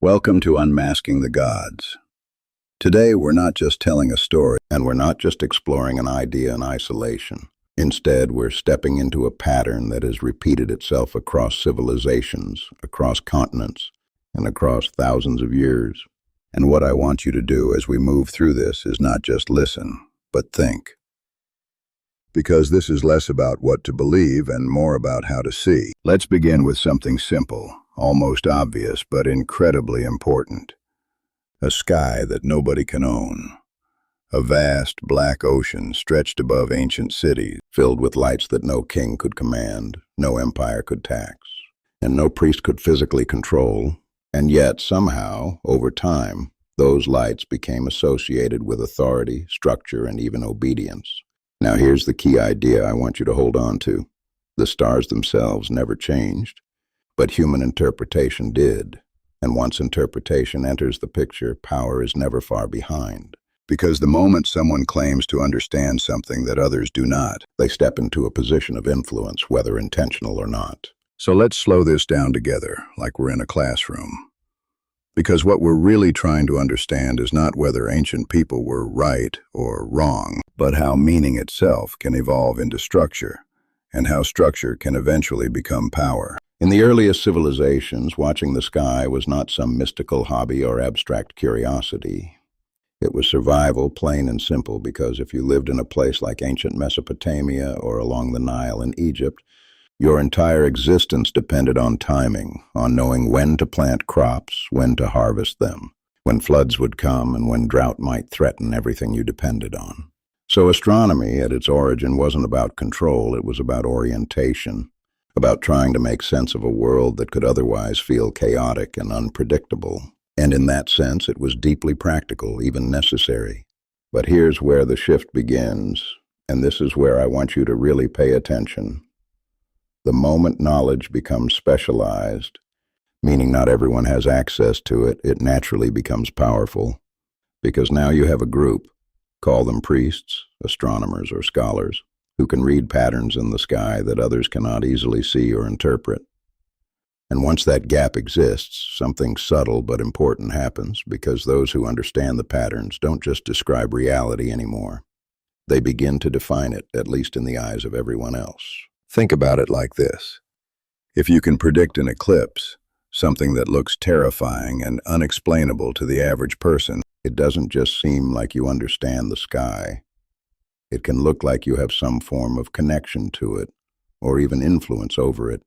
Welcome to Unmasking the Gods. Today, we're not just telling a story, and we're not just exploring an idea in isolation. Instead, we're stepping into a pattern that has repeated itself across civilizations, across continents, and across thousands of years. And what I want you to do as we move through this is not just listen, but think. Because this is less about what to believe and more about how to see. Let's begin with something simple, almost obvious, but incredibly important. A sky that nobody can own. A vast black ocean stretched above ancient cities, filled with lights that no king could command, no empire could tax, and no priest could physically control. And yet, somehow, over time, those lights became associated with authority, structure, and even obedience. Now here's the key idea I want you to hold on to. The stars themselves never changed, but human interpretation did. And once interpretation enters the picture, power is never far behind. Because the moment someone claims to understand something that others do not, they step into a position of influence, whether intentional or not. So let's slow this down together, like we're in a classroom. Because what we're really trying to understand is not whether ancient people were right or wrong, but how meaning itself can evolve into structure, and how structure can eventually become power. In the earliest civilizations, watching the sky was not some mystical hobby or abstract curiosity. It was survival, plain and simple, because if you lived in a place like ancient Mesopotamia or along the Nile in Egypt, your entire existence depended on timing, on knowing when to plant crops, when to harvest them, when floods would come, and when drought might threaten everything you depended on. So astronomy, at its origin, wasn't about control, it was about orientation, about trying to make sense of a world that could otherwise feel chaotic and unpredictable. And in that sense, it was deeply practical, even necessary. But here's where the shift begins, and this is where I want you to really pay attention. The moment knowledge becomes specialized, meaning not everyone has access to it, it naturally becomes powerful. Because now you have a group, call them priests, astronomers, or scholars, who can read patterns in the sky that others cannot easily see or interpret. And once that gap exists, something subtle but important happens, because those who understand the patterns don't just describe reality anymore. They begin to define it, at least in the eyes of everyone else. Think about it like this. If you can predict an eclipse, something that looks terrifying and unexplainable to the average person, it doesn't just seem like you understand the sky. It can look like you have some form of connection to it, or even influence over it.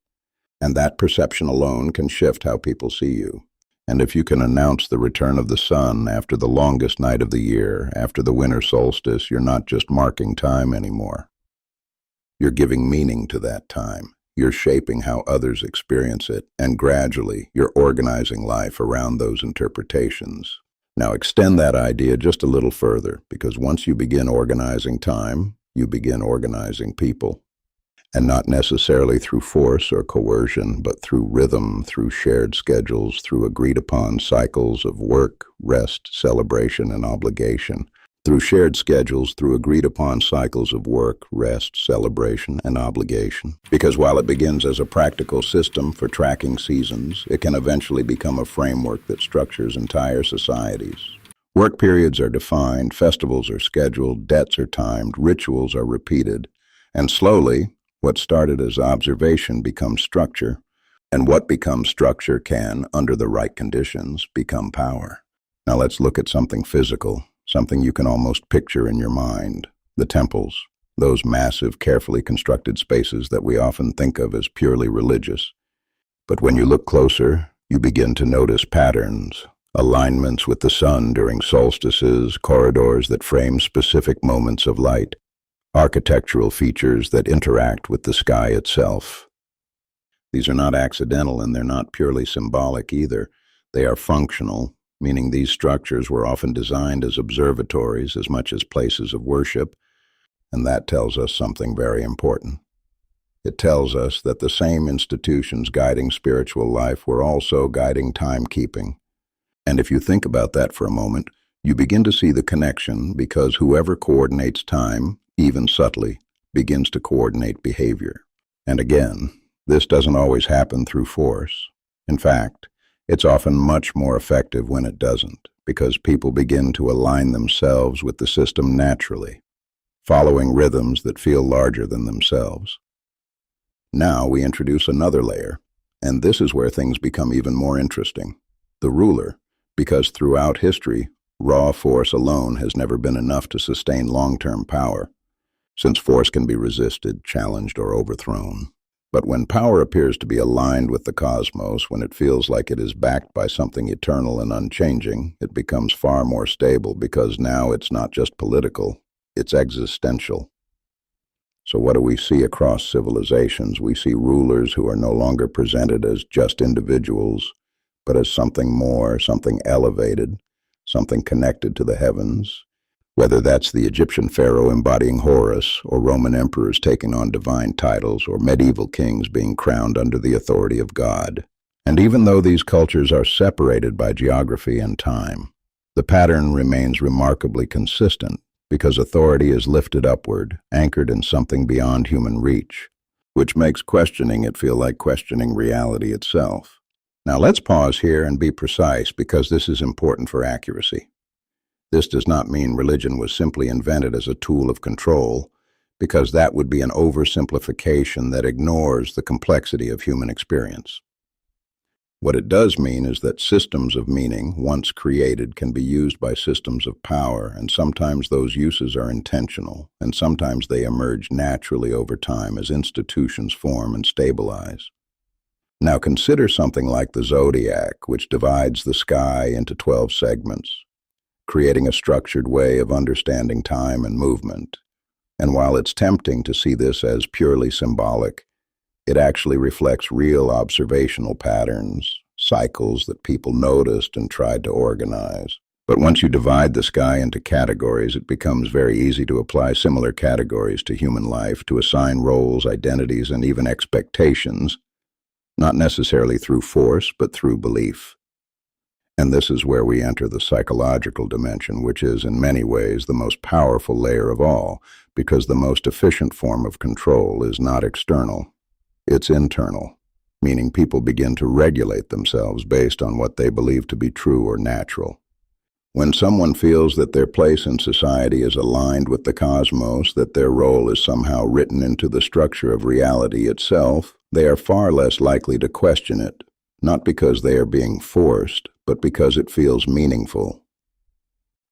And that perception alone can shift how people see you. And if you can announce the return of the sun after the longest night of the year, after the winter solstice, you're not just marking time anymore. You're giving meaning to that time. You're shaping how others experience it, and gradually, you're organizing life around those interpretations. Now extend that idea just a little further, because once you begin organizing time, you begin organizing people. And not necessarily through force or coercion, but through rhythm, through shared schedules, through agreed-upon cycles of work, rest, celebration, and obligation. Through shared schedules, through agreed-upon cycles of work, rest, celebration, and obligation. Because while it begins as a practical system for tracking seasons, it can eventually become a framework that structures entire societies. Work periods are defined, festivals are scheduled, debts are timed, rituals are repeated, and slowly, what started as observation becomes structure, and what becomes structure can, under the right conditions, become power. Now let's look at something physical. Something you can almost picture in your mind. The temples, those massive, carefully constructed spaces that we often think of as purely religious. But when you look closer, you begin to notice patterns, alignments with the sun during solstices, corridors that frame specific moments of light, architectural features that interact with the sky itself. These are not accidental, and they're not purely symbolic either. They are functional, meaning these structures were often designed as observatories as much as places of worship, and that tells us something very important. It tells us that the same institutions guiding spiritual life were also guiding timekeeping. And if you think about that for a moment, you begin to see the connection, because whoever coordinates time, even subtly, begins to coordinate behavior. And again, this doesn't always happen through force. In fact, It's often much more effective when it doesn't, because people begin to align themselves with the system naturally, following rhythms that feel larger than themselves. Now we introduce another layer, and this is where things become even more interesting. The ruler, because throughout history, raw force alone has never been enough to sustain long-term power, since force can be resisted, challenged, or overthrown. But when power appears to be aligned with the cosmos, when it feels like it is backed by something eternal and unchanging, it becomes far more stable because now it's not just political, it's existential. So what do we see across civilizations? We see rulers who are no longer presented as just individuals, but as something more, something elevated, something connected to the heavens. Whether that's the Egyptian pharaoh embodying Horus, or Roman emperors taking on divine titles, or medieval kings being crowned under the authority of God. And even though these cultures are separated by geography and time, the pattern remains remarkably consistent because authority is lifted upward, anchored in something beyond human reach, which makes questioning it feel like questioning reality itself. Now let's pause here and be precise because this is important for accuracy. This does not mean religion was simply invented as a tool of control, because that would be an oversimplification that ignores the complexity of human experience. What it does mean is that systems of meaning, once created, can be used by systems of power, and sometimes those uses are intentional, and sometimes they emerge naturally over time as institutions form and stabilize. Now consider something like the zodiac, which divides the sky into 12 segments, creating a structured way of understanding time and movement. And while it's tempting to see this as purely symbolic, it actually reflects real observational patterns, cycles that people noticed and tried to organize. But once you divide the sky into categories, it becomes very easy to apply similar categories to human life, to assign roles, identities, and even expectations, not necessarily through force, but through belief. And this is where we enter the psychological dimension, which is in many ways the most powerful layer of all, because the most efficient form of control is not external, it's internal, meaning people begin to regulate themselves based on what they believe to be true or natural. When someone feels that their place in society is aligned with the cosmos, that their role is somehow written into the structure of reality itself, they are far less likely to question it, not because they are being forced, but because it feels meaningful.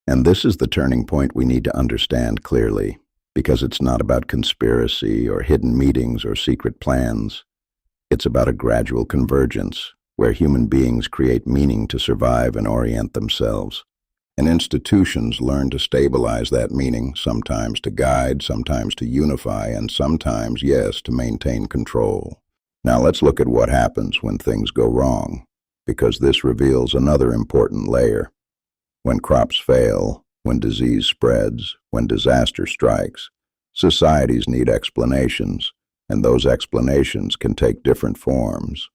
And this is the turning point we need to understand clearly, because it's not about conspiracy or hidden meetings or secret plans. It's about a gradual convergence, where human beings create meaning to survive and orient themselves. And institutions learn to stabilize that meaning, sometimes to guide, sometimes to unify, and sometimes, yes, to maintain control. Now let's look at what happens when things go wrong, because this reveals another important layer. When crops fail, when disease spreads, when disaster strikes, societies need explanations, and those explanations can take different forms.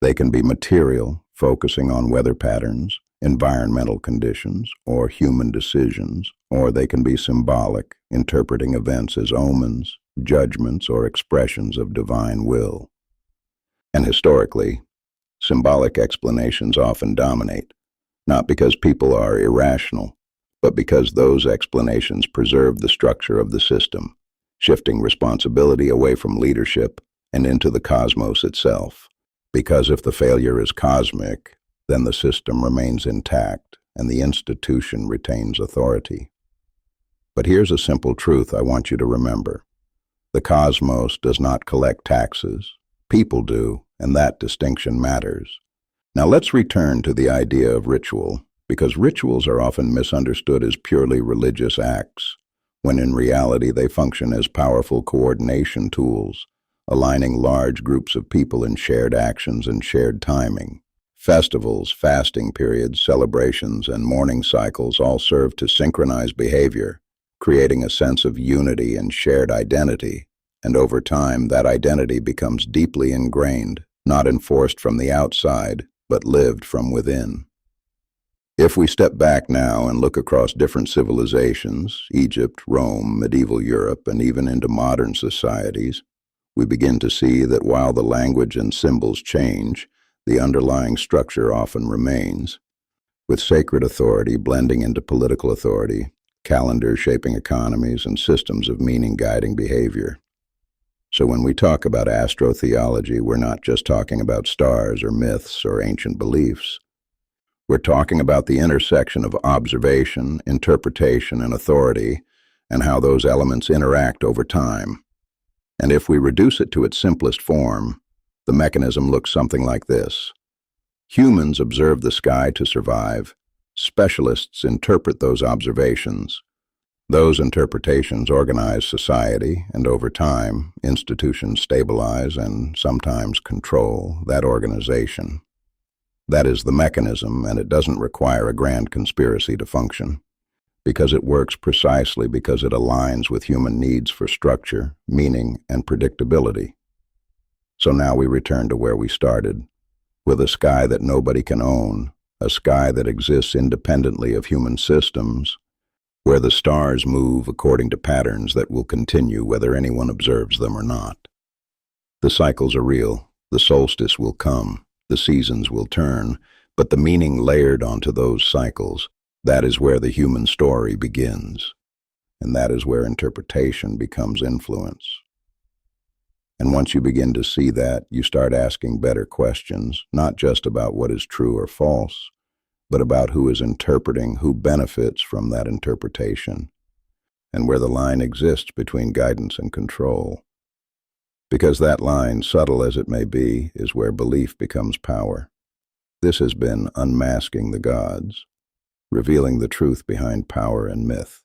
They can be material, focusing on weather patterns, environmental conditions, or human decisions, or they can be symbolic, interpreting events as omens, judgments, or expressions of divine will. And historically, symbolic explanations often dominate, not because people are irrational, but because those explanations preserve the structure of the system, shifting responsibility away from leadership and into the cosmos itself. Because if the failure is cosmic, then the system remains intact and the institution retains authority. But here's a simple truth I want you to remember. The cosmos does not collect taxes. People do, and that distinction matters. Now let's return to the idea of ritual, because rituals are often misunderstood as purely religious acts, when in reality they function as powerful coordination tools, aligning large groups of people in shared actions and shared timing. Festivals, fasting periods, celebrations, and mourning cycles all serve to synchronize behavior, creating a sense of unity and shared identity. And over time, that identity becomes deeply ingrained, not enforced from the outside, but lived from within. If we step back now and look across different civilizations, Egypt, Rome, medieval Europe, and even into modern societies, we begin to see that while the language and symbols change, the underlying structure often remains, with sacred authority blending into political authority, calendars shaping economies, and systems of meaning guiding behavior. So when we talk about astrotheology, we're not just talking about stars or myths or ancient beliefs. We're talking about the intersection of observation, interpretation, and authority, and how those elements interact over time. And if we reduce it to its simplest form, the mechanism looks something like this. Humans observe the sky to survive. Specialists interpret those observations. Those interpretations organize society, and over time, institutions stabilize and sometimes control that organization. That is the mechanism, and it doesn't require a grand conspiracy to function, because it works precisely because it aligns with human needs for structure, meaning, and predictability. So now we return to where we started, with a sky that nobody can own, a sky that exists independently of human systems, where the stars move according to patterns that will continue whether anyone observes them or not. The cycles are real, the solstice will come, the seasons will turn, but the meaning layered onto those cycles, that is where the human story begins, and that is where interpretation becomes influence. And once you begin to see that, you start asking better questions, not just about what is true or false, but about who is interpreting, who benefits from that interpretation, and where the line exists between guidance and control. Because that line, subtle as it may be, is where belief becomes power. This has been Unmasking the Gods, revealing the truth behind power and myth.